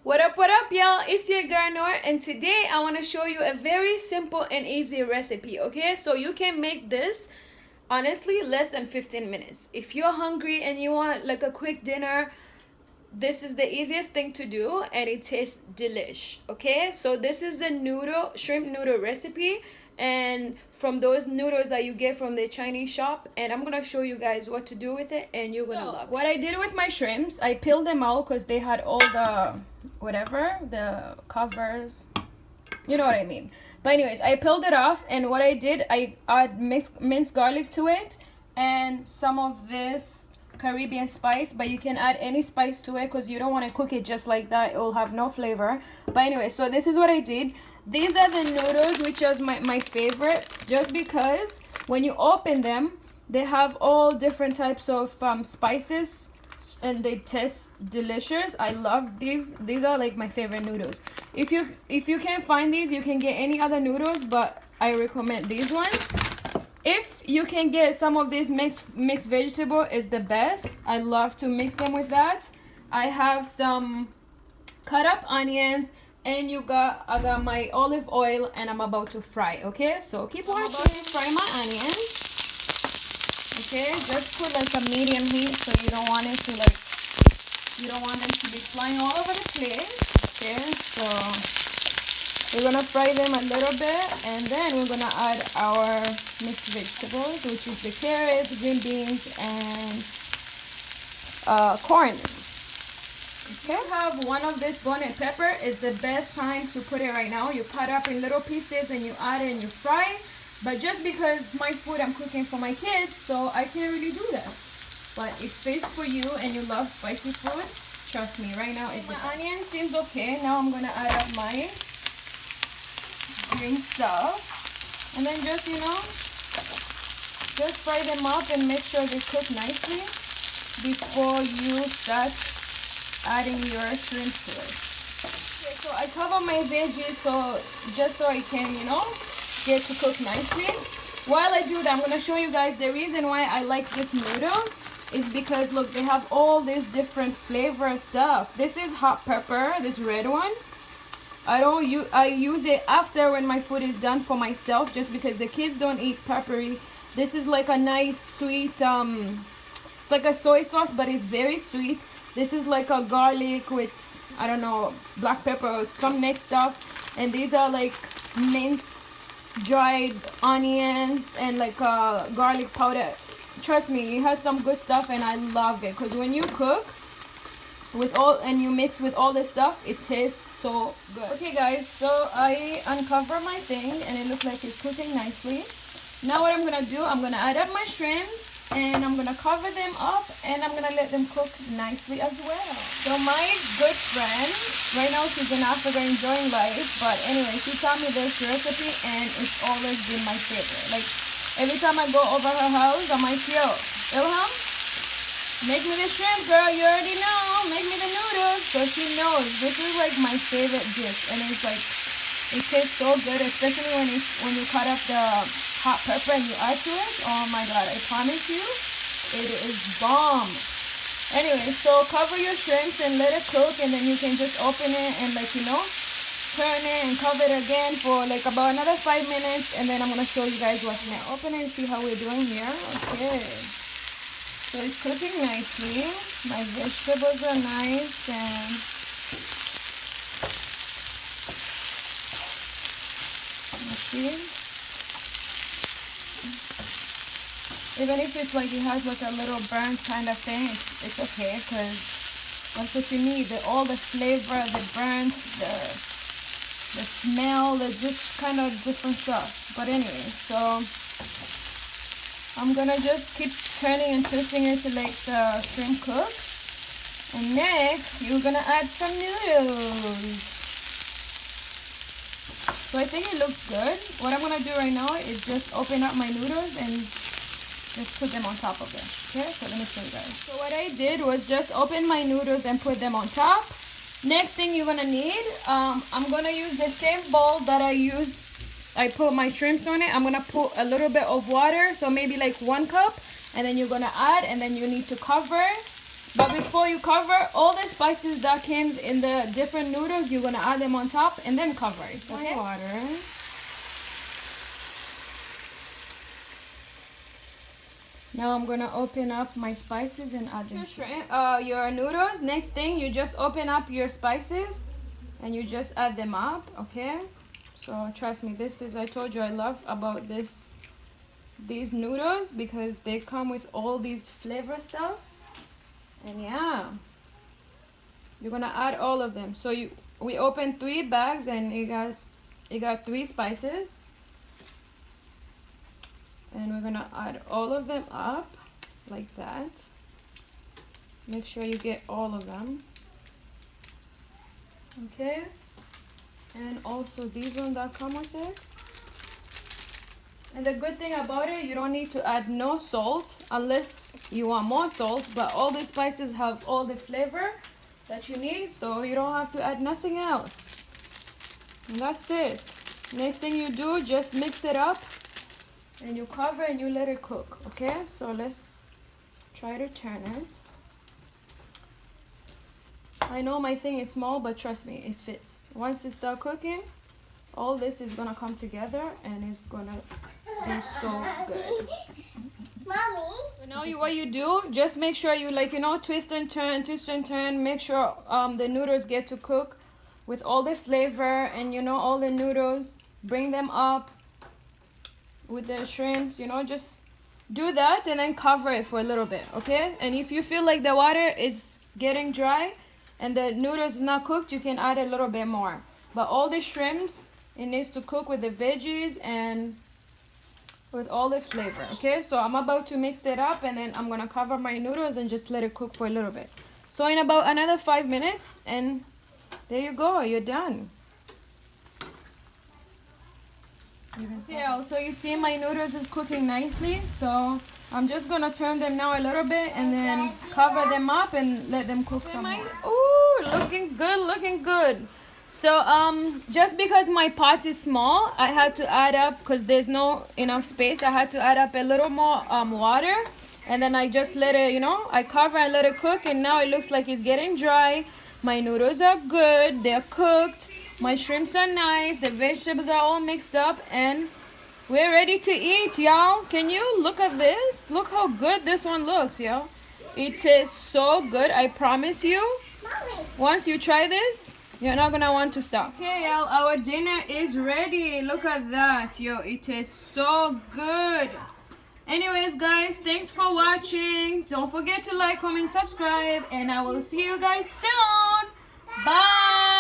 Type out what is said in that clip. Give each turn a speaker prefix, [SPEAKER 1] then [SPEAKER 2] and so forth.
[SPEAKER 1] What up, y'all? It's your girl Noor, and today I want to show you a very simple and easy recipe, okay? So you can make this honestly less than 15 minutes. If you're hungry and you want like a quick dinner, this is the easiest thing to do and it tastes delish, okay? So this is a shrimp noodle recipe, and from those noodles that you get from the Chinese shop, and I'm gonna show you guys what to do with it and you're gonna love it. What I did with my shrimps, I peeled them out because they had all the whatever, the covers, you know what I mean. But anyways, I peeled it off, and what I did, I add minced garlic to it and some of this Caribbean spice, but you can add any spice to it because you don't want to cook it just like that. It will have no flavor. But anyway, so this is what I did. These are the noodles, which is my favorite, just because when you open them, they have all different types of spices and they taste delicious. I love these. These are like my favorite noodles. If you can't find these, you can get any other noodles, but I recommend these ones. If you can get some of these mixed vegetable, is the best. I love to mix them with that. I have some cut up onions, and I got my olive oil, and I'm about to fry. Okay, so keep watching. I'm about to fry my onions. Okay, just put like a medium heat, so you don't want it to you don't want them to be flying all over the place. Okay, so we're gonna fry them a little bit, and then we're gonna add our mixed vegetables, which is the carrots, green beans, and corn. Okay, have one of this bonnet pepper. Is the best time to put it right now. You cut up in little pieces and you add it and you fry. But just because my food I'm cooking for my kids, so I can't really do that. But if it's for you and you love spicy food, trust me, right now it's my onion seems okay. Now I'm gonna add up my green stuff, and then just just fry them up and make sure they cook nicely before you start adding your shrimp to it. Okay, so I cover my veggies so I can get to cook nicely. While I do that, I'm going to show you guys the reason why I like this noodle is because look, they have all this different flavor stuff. This is hot pepper, this red one. I use it after when my food is done for myself, just because the kids don't eat peppery. This is like a nice sweet it's like a soy sauce, but it's very sweet. This is like a garlic with, I don't know, black pepper or some next stuff, and these are like minced dried onions and like garlic powder. Trust me, it has some good stuff, and I love it because when you cook with all and you mix with all this stuff, it tastes so good. Okay guys, so I uncover my thing and it looks like it's cooking nicely. Now what I'm gonna do, I'm gonna add up my shrimps and I'm gonna cover them up and I'm gonna let them cook nicely as well. So my good friend, right now she's in Africa enjoying life, but anyway, she taught me this recipe and it's always been my favorite. Like every time I go over her house, I'm like, yo, Ilham, make me the shrimp, girl. You already know. Make me the noodles. So she knows this is like my favorite dish, and it's like it tastes so good, especially when you cut up the hot pepper and you add to it. Oh my god, I promise you, it is bomb. Anyway, so cover your shrimps and let it cook, and then you can just open it and turn it and cover it again for like about another 5 minutes, and then I'm gonna show you guys what's next. Open it and see how we're doing here. Okay. So it's cooking nicely. My vegetables are nice, and let's see. Even if it's like it has like a little burnt kind of thing, it's okay because that's what you need. All the flavor, the burnt, the smell, the just kind of different stuff. But anyway, so I'm gonna just keep turning and twisting it to let the shrimp cook. And next, you're gonna add some noodles. So I think it looks good. What I'm gonna do right now is just open up my noodles and just put them on top of it. Okay, so let me show you guys. So what I did was just open my noodles and put them on top. Next thing you're gonna need, I'm gonna use the same bowl that I put my shrimps on it. I'm gonna put a little bit of water, so maybe like 1 cup, and then you're gonna add, and then you need to cover But before you cover, all the spices that came in the different noodles, you're gonna add them on top and then cover it. Okay? Water. Now I'm gonna open up my spices and add them. Your noodles. Next thing, you just open up your spices and you just add them up. Okay. So trust me, this is, I told you I love about these noodles because they come with all these flavor stuff. And yeah, you're gonna add all of them. So we opened 3 bags and it got 3 spices. And we're gonna add all of them up like that. Make sure you get all of them. Okay. And also these ones that come with it. And the good thing about it, you don't need to add no salt unless you want more salt, but all the spices have all the flavor that you need, so you don't have to add nothing else. And that's it. Next thing you do, just mix it up and you cover and you let it cook. Okay, so let's try to turn it. I know my thing is small, but trust me, it fits. Once it starts cooking, all this is gonna come together and it's gonna be so good.
[SPEAKER 2] Mommy.
[SPEAKER 1] So now what you do, just make sure you twist and turn, make sure the noodles get to cook with all the flavor and all the noodles, bring them up with the shrimps, just do that and then cover it for a little bit, okay? And if you feel like the water is getting dry and the noodles is not cooked, you can add a little bit more. But all the shrimps, it needs to cook with the veggies and with all the flavor. Okay, so I'm about to mix it up and then I'm gonna cover my noodles and just let it cook for a little bit. So in about another 5 minutes, and there you go, you're done. Okay, so you see my noodles is cooking nicely, so I'm just gonna turn them now a little bit and then cover them up and let them cook some more. Ooh, looking good. So just because my pot is small, I had to add up, because there's no enough space, I had to add up a little more water, and then I just let it, I cover and let it cook, and now it looks like it's getting dry. My noodles are good, they're cooked, my shrimps are nice, the vegetables are all mixed up, and we're ready to eat, y'all. Can you look at this? Look how good this one looks, y'all. It tastes so good, I promise you.
[SPEAKER 2] Mommy.
[SPEAKER 1] Once you try this, you're not gonna want to stop. Okay, y'all, our dinner is ready. Look at that, yo, it tastes so good. Anyways, guys, thanks for watching. Don't forget to like, comment, subscribe, and I will see you guys soon. Bye.